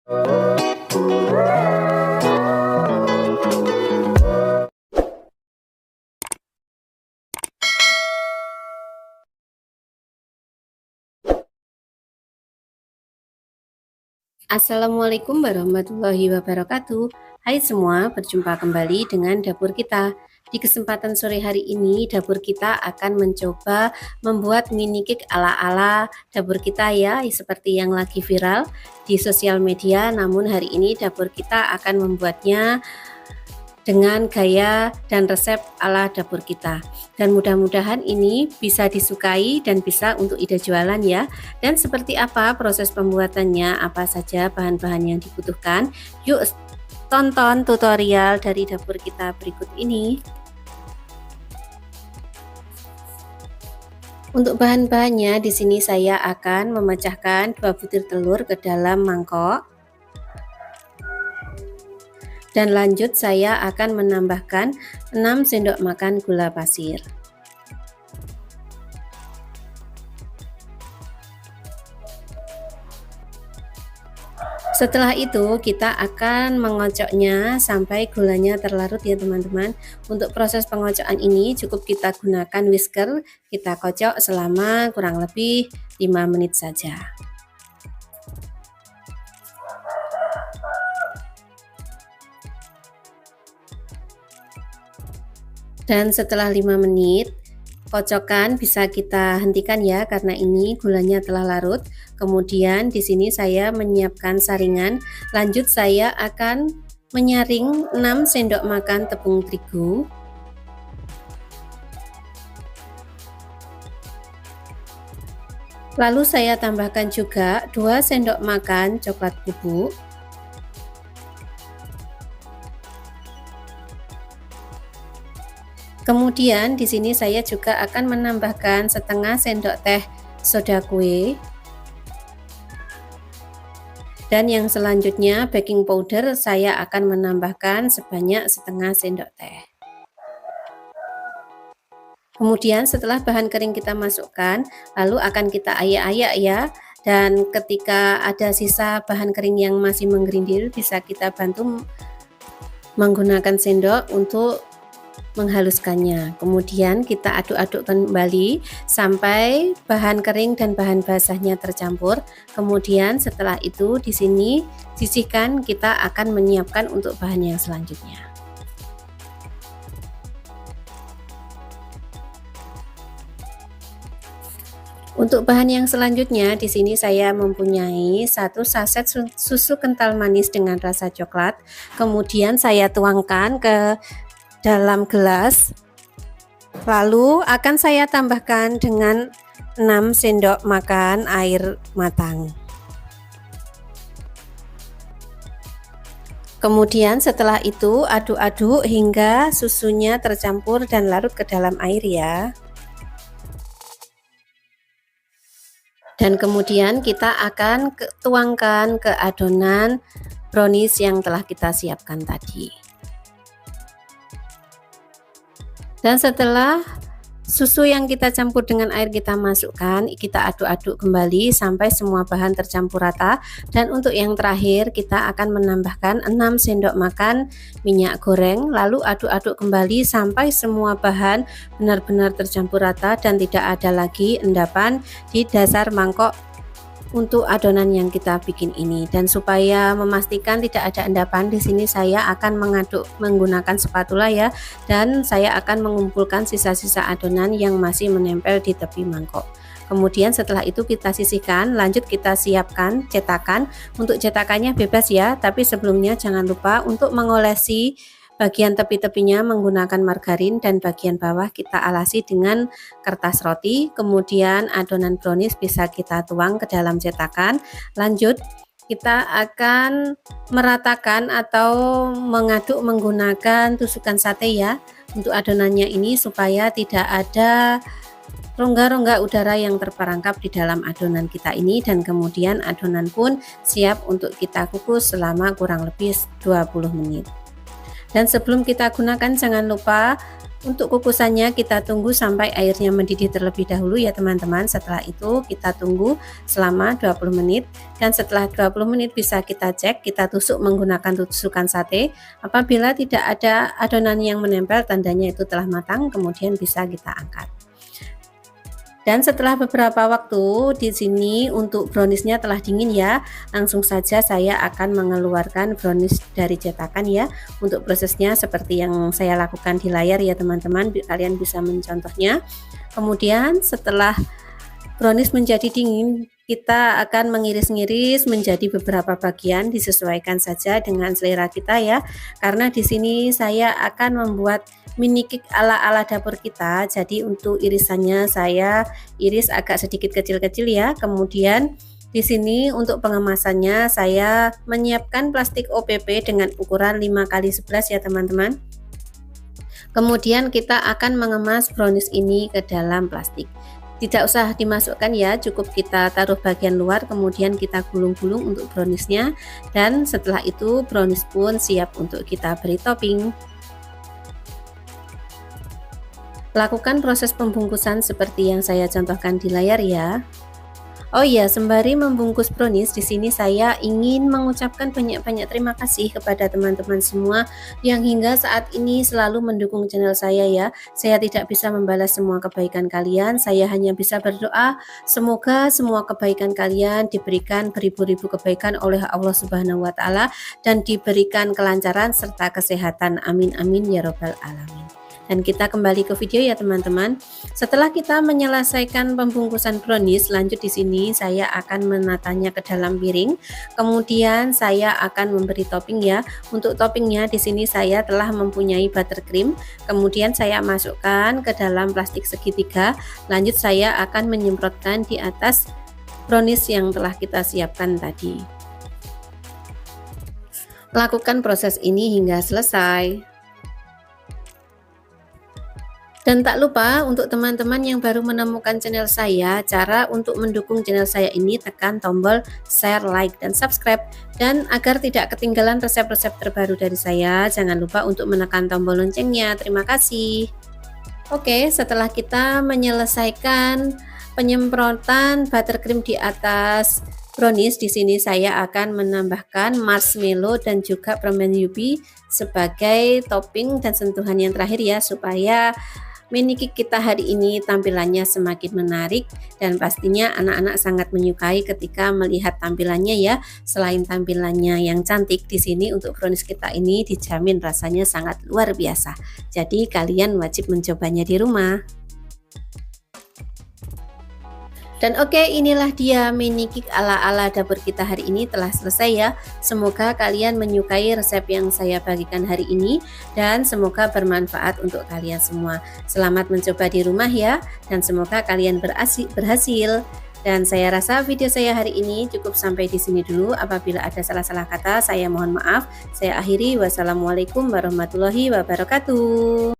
Assalamualaikum warahmatullahi wabarakatuh. Hai semua, berjumpa kembali dengan dapur kita. Di kesempatan sore hari ini, dapur kita akan mencoba membuat mini cake ala-ala dapur kita ya, seperti yang lagi viral di sosial media. Namun hari ini dapur kita akan membuatnya dengan gaya dan resep ala dapur kita, dan mudah-mudahan ini bisa disukai dan bisa untuk ide jualan ya. Dan seperti apa proses pembuatannya, apa saja bahan-bahan yang dibutuhkan, yuk tonton tutorial dari dapur kita berikut ini. Untuk bahan-bahannya di sini saya akan memecahkan 2 butir telur ke dalam mangkok. Dan lanjut saya akan menambahkan 6 sendok makan gula pasir. Setelah itu kita akan mengocoknya sampai gulanya terlarut ya teman-teman. Untuk proses pengocokan ini cukup kita gunakan whisker, kita kocok selama kurang lebih 5 menit saja. Dan setelah 5 menit kocokan bisa kita hentikan ya, karena ini gulanya telah larut. Kemudian di sini saya menyiapkan saringan. Lanjut saya akan menyaring 6 sendok makan tepung terigu. Lalu saya tambahkan juga 2 sendok makan coklat bubuk. Kemudian di sini saya juga akan menambahkan setengah sendok teh soda kue. Dan yang selanjutnya baking powder saya akan menambahkan sebanyak setengah sendok teh. Kemudian setelah bahan kering kita masukkan, lalu akan kita ayak-ayak ya. Dan ketika ada sisa bahan kering yang masih menggerindil, bisa kita bantu menggunakan sendok untuk menghaluskannya. Kemudian kita aduk-aduk kembali sampai bahan kering dan bahan basahnya tercampur. Kemudian setelah itu di sini sisihkan, kita akan menyiapkan untuk bahan yang selanjutnya. Untuk bahan yang selanjutnya di sini saya mempunyai 1 saset susu kental manis dengan rasa coklat. Kemudian saya tuangkan ke dalam gelas, lalu akan saya tambahkan dengan 6 sendok makan air matang. Kemudian setelah itu aduk-aduk hingga susunya tercampur dan larut ke dalam air ya. Dan kemudian kita akan tuangkan ke adonan brownies yang telah kita siapkan tadi. Dan setelah susu yang kita campur dengan air kita masukkan, kita aduk-aduk kembali sampai semua bahan tercampur rata. Dan untuk yang terakhir kita akan menambahkan 6 sendok makan minyak goreng, lalu aduk-aduk kembali sampai semua bahan benar-benar tercampur rata dan tidak ada lagi endapan di dasar mangkok untuk adonan yang kita bikin ini. Dan supaya memastikan tidak ada endapan, di sini saya akan mengaduk menggunakan spatula ya, dan saya akan mengumpulkan sisa-sisa adonan yang masih menempel di tepi mangkok. Kemudian setelah itu kita sisihkan, lanjut kita siapkan cetakan. Untuk cetakannya bebas ya, tapi sebelumnya jangan lupa untuk mengolesi bagian tepi-tepinya menggunakan margarin, dan bagian bawah kita alasi dengan kertas roti. Kemudian adonan brownies bisa kita tuang ke dalam cetakan. Lanjut kita akan meratakan atau mengaduk menggunakan tusukan sate ya untuk adonannya ini, supaya tidak ada rongga-rongga udara yang terperangkap di dalam adonan kita ini. Dan kemudian adonan pun siap untuk kita kukus selama kurang lebih 20 menit. Dan sebelum kita gunakan jangan lupa Untuk kukusannya kita tunggu sampai airnya mendidih terlebih dahulu ya teman-teman. Setelah itu kita tunggu selama 20 menit dan setelah 20 menit bisa kita cek, kita tusuk menggunakan tusukan sate. Apabila tidak ada adonan yang menempel, tandanya itu telah matang, kemudian bisa kita angkat. Dan setelah beberapa waktu di sini untuk browniesnya telah dingin ya, langsung saja saya akan mengeluarkan brownies dari cetakan ya. Untuk prosesnya seperti yang saya lakukan di layar ya teman-teman, kalian bisa mencontohnya. Kemudian setelah brownies menjadi dingin, kita akan mengiris-ngiris menjadi beberapa bagian, disesuaikan saja dengan selera kita ya. Karena di sini saya akan membuat mini cake ala-ala dapur kita. Jadi untuk irisannya saya iris agak sedikit kecil-kecil ya. Kemudian di sini untuk pengemasannya saya menyiapkan plastik OPP dengan ukuran 5x11 ya teman-teman. Kemudian kita akan mengemas brownies ini ke dalam plastik. Tidak usah dimasukkan ya, cukup kita taruh bagian luar, kemudian kita gulung-gulung untuk browniesnya, dan setelah itu brownies pun siap untuk kita beri topping. Lakukan proses pembungkusan seperti yang saya contohkan di layar ya. Oh iya, sembari membungkus brownies, di sini saya ingin mengucapkan banyak-banyak terima kasih kepada teman-teman semua yang hingga saat ini selalu mendukung channel saya ya. Saya tidak bisa membalas semua kebaikan kalian, saya hanya bisa berdoa semoga semua kebaikan kalian diberikan beribu-ribu kebaikan oleh Allah Subhanahu wa taala dan diberikan kelancaran serta kesehatan. Amin amin ya robbal alamin. Dan kita kembali ke video ya teman-teman. Setelah kita menyelesaikan pembungkusan brownies, lanjut di sini saya akan menatanya ke dalam piring. Kemudian saya akan memberi topping ya. Untuk toppingnya di sini saya telah mempunyai buttercream. Kemudian saya masukkan ke dalam plastik segitiga. Lanjut saya akan menyemprotkan di atas brownies yang telah kita siapkan tadi. Lakukan proses ini hingga selesai. Dan tak lupa untuk teman-teman yang baru menemukan channel saya, cara untuk mendukung channel saya ini tekan tombol share, like, dan subscribe. Dan agar tidak ketinggalan resep-resep terbaru dari saya, jangan lupa untuk menekan tombol loncengnya. Terima kasih. Oke, setelah kita menyelesaikan penyemprotan buttercream di atas brownies, di sini saya akan menambahkan marshmallow dan juga permen yubi sebagai topping dan sentuhan yang terakhir ya, supaya mini cake kita hari ini tampilannya semakin menarik dan pastinya anak-anak sangat menyukai ketika melihat tampilannya ya. Selain tampilannya yang cantik, di sini untuk brownies kita ini dijamin rasanya sangat luar biasa. Jadi kalian wajib mencobanya di rumah. Dan oke, inilah dia mini cake ala-ala dapur kita hari ini telah selesai ya. Semoga kalian menyukai resep yang saya bagikan hari ini dan semoga bermanfaat untuk kalian semua. Selamat mencoba di rumah ya, dan semoga kalian berhasil. Dan saya rasa video saya hari ini cukup sampai di sini dulu. Apabila ada salah-salah kata, saya mohon maaf. Saya akhiri. Wassalamualaikum warahmatullahi wabarakatuh.